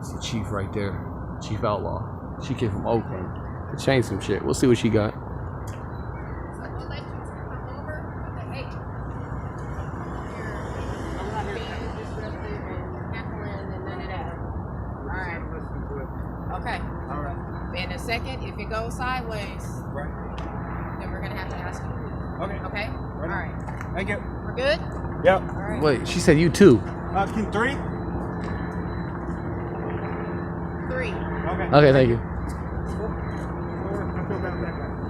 That's the chief right there. Chief Outlaw. She came from Oakland to change some shit. We'll see what she got. Okay. All right. In a second, if it goes sideways, right, then we're gonna have to ask you. Okay. Okay. Right. All right. Thank you. We're good. Yep. All right. Wait, she said you too. Can 3? 3. Okay. Okay, thank you.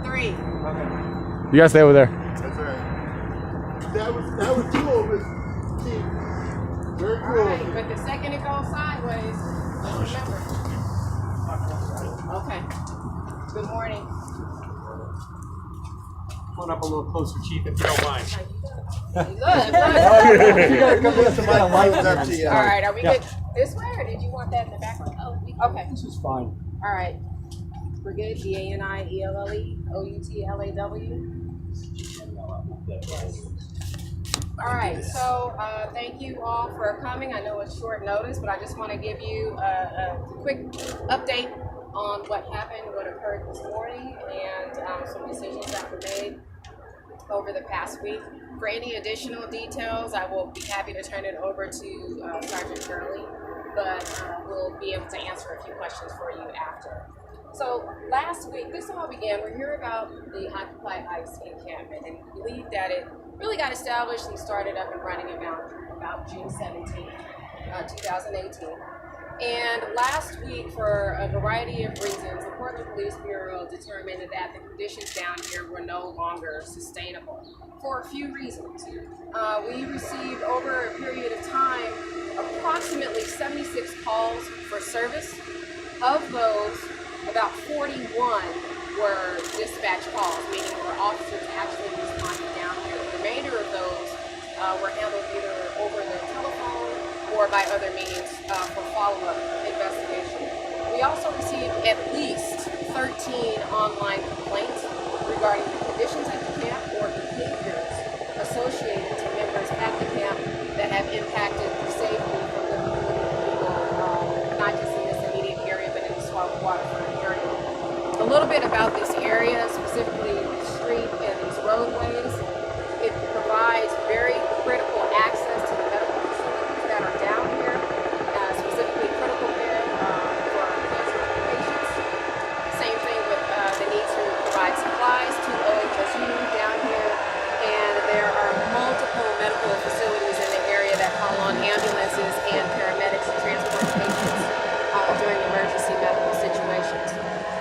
3. Okay. You guys stay over there. That's right. That was cool, Miss Chief. Very cool. All right, but the second it goes sideways, just remember. Okay. Good morning. Come on up a little closer, Chief, if you don't mind. Good. You gotta come in some lights up to you. All right, are we good this way, or did you want that in the background? Oh, okay. This is fine. All right. We're good. DANIELLEOUTLAW. All right. So thank you all for coming. I know it's short notice, but I just want to give you a quick update on what happened, what occurred this morning, and some decisions that were made over the past week. For any additional details, I will be happy to turn it over to Sergeant Shirley, but we'll be able to answer a few questions for you after. So last week, this all began, we hear about the Occupy ICE encampment, and we believe that it really got established and started up and running about June 17, 2018. And last week, for a variety of reasons, the Portland Police Bureau determined that the conditions down here were no longer sustainable for a few reasons. We received, over a period of time, approximately 76 calls for service. Of those, about 41 were dispatch calls, meaning where officers actually responded down here. The remainder of those were handled either over the telephone or by other means for follow-up investigation. We also received at least 13 online complaints regarding the conditions at the camp or behaviors associated to members at the camp that have impacted the safety for the community people, not just in this immediate area, but in the Swamp Waterfront area. A little bit about this area, specifically the street and these roadways. It provides very critical access to the medical facilities that are down here, specifically critical care for cancer patients. Same thing with the need to provide supplies to OHSU down here. And there are multiple medical facilities in the area that call on ambulances and paramedics to transport patients during emergency medical situations.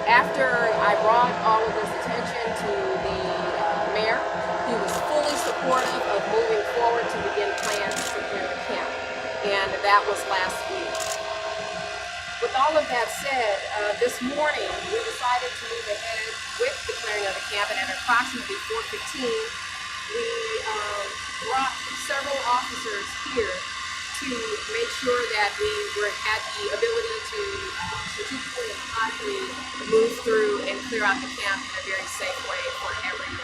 After I brought all of this attention to the mayor, he was fully supportive of moving forward to begin plans to clear the camp, and that was last week. With all of that said, this morning we decided to move ahead with the clearing of the camp, and at approximately 4:15, we brought several officers here to make sure that we had the ability to strategically and methodically move through and clear out the camp in a very safe way for everyone.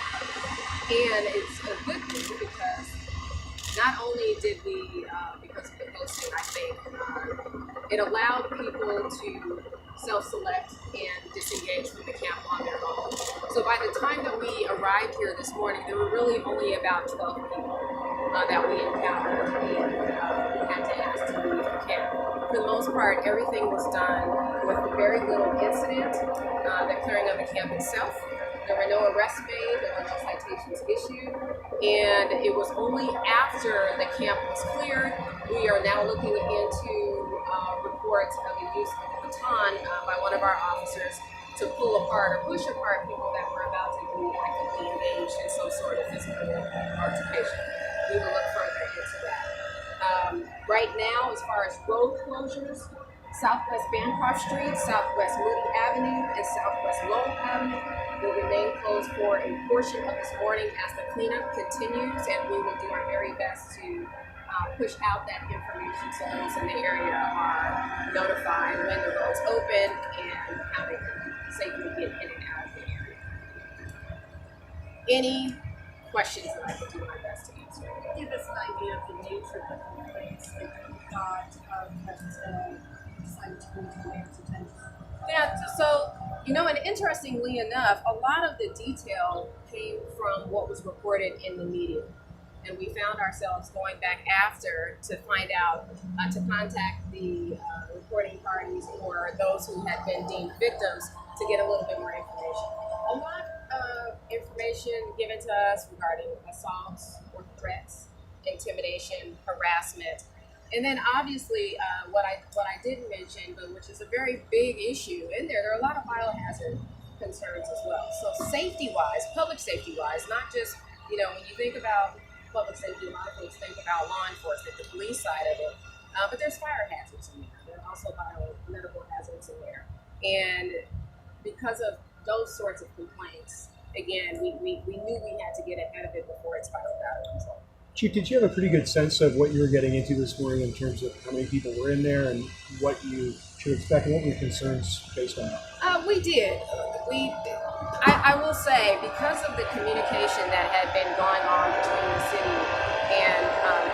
And it's a good thing because not only did we, because of the posting, I think, it allowed people to self-select and disengage from the camp on their own. So by the time that we arrived here this morning, there were really only about 12 people that we encountered and had to ask to leave the camp. For the most part, everything was done with very little incident, the clearing of the camp itself. There were no arrests made, there were no citations issued, and it was only after the camp was cleared, we are now looking into reports of the use of the baton by one of our officers to pull apart or push apart people that were about to be actively engaged in some sort of physical altercation. We will look further into that. Right now, as far as road closures, Southwest Bancroft Street, Southwest Moody Avenue, and Southwest Lowell Avenue will remain closed for a portion of this morning as the cleanup continues, and we will do our very best to push out that information so those in the area are notified when the roads open and how they can safely get in and out of the area. Any questions that I can do my best to answer? Give us an idea of the nature of the complaints that you got that decided to bring to the mayor's attention? Yeah, so, and interestingly enough, a lot of the detail came from what was reported in the media. And we found ourselves going back after to find out, to contact the reporting parties or those who had been deemed victims to get a little bit more information. A lot of information given to us regarding assaults or threats, intimidation, harassment. And then obviously what I didn't mention, but which is a very big issue in there are a lot of biohazard concerns as well. So safety-wise, public safety-wise, not just, when you think about public safety, a lot of folks think about law enforcement, the police side of it, but there's fire hazards in there. There are also biomedical hazards in there. And because of those sorts of complaints, again, we knew we had to get ahead of it before it spiraled out of control. Chief, did you have a pretty good sense of what you were getting into this morning in terms of how many people were in there and what you should expect and what were your concerns based on that? We did. I will say, because of the communication that had been going on between the city and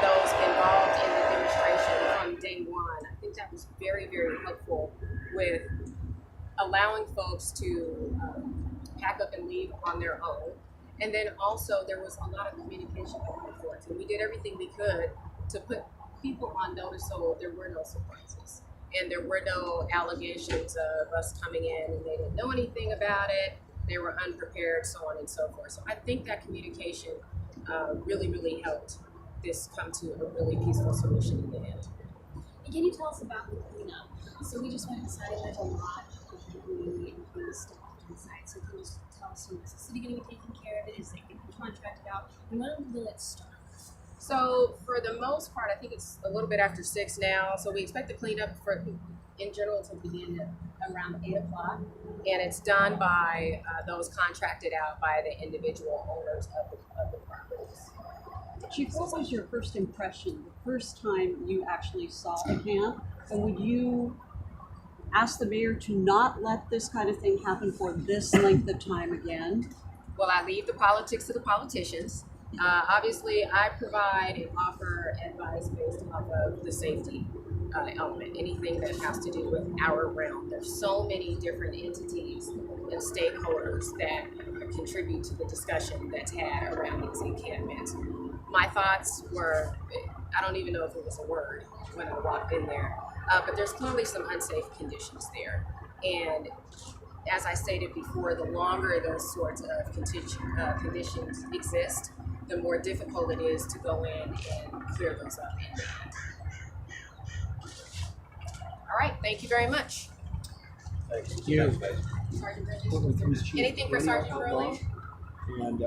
those involved in the demonstration from day one, I think that was very, very helpful with allowing folks to pack up and leave on their own. And then also there was a lot of communication back and forth. And we did everything we could to put people on notice so there were no surprises. And there were no allegations of us coming in and they didn't know anything about it. They were unprepared, so on and so forth. So I think that communication really, really helped this come to a really peaceful solution in the end. And can you tell us about the cleanup? So we just went inside and there's a lot of debris and things stuck inside. So can you just tell us, is the city going to be taking care of it? Is it going to be contracted out? And when will it start? So for the most part, I think it's a little bit after 6 now. So we expect the cleanup in general to begin at around 8 o'clock. And it's done by those contracted out by the individual owners of the properties. Chief, what was your first impression the first time you actually saw the camp? And would you ask the mayor to not let this kind of thing happen for this length of time again? Well, I leave the politics to the politicians. Obviously, I provide and offer advice based off of the safety element, anything that has to do with our realm. There's so many different entities and stakeholders that contribute to the discussion that's had around these encampments. My thoughts were, I don't even know if it was a word when I walked in there, but there's clearly some unsafe conditions there. And as I stated before, the longer those sorts of conditions exist, the more difficult it is to go in and clear those up. All right, thank you very much. Thank you. Sergeant Bridges, anything for Sergeant Burley? And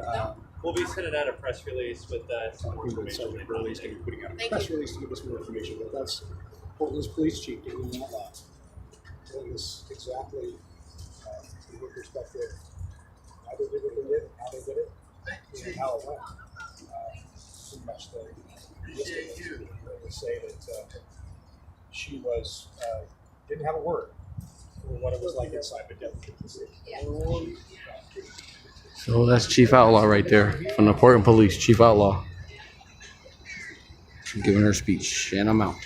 We'll be sending out a press release with some more Sergeant information. Burley is going to be putting out a Thank press you. release to give us more information, but that's Portland's police chief doing that loud. Telling us exactly, from your perspective, why they did what they did, how they did it, and how it went. Pretty much the gist of it. They say that she was didn't have a word for what it was like inside, but definitely could see. So that's Chief Outlaw right there from the Portland Police, Chief Outlaw. She's giving her speech, and I'm out.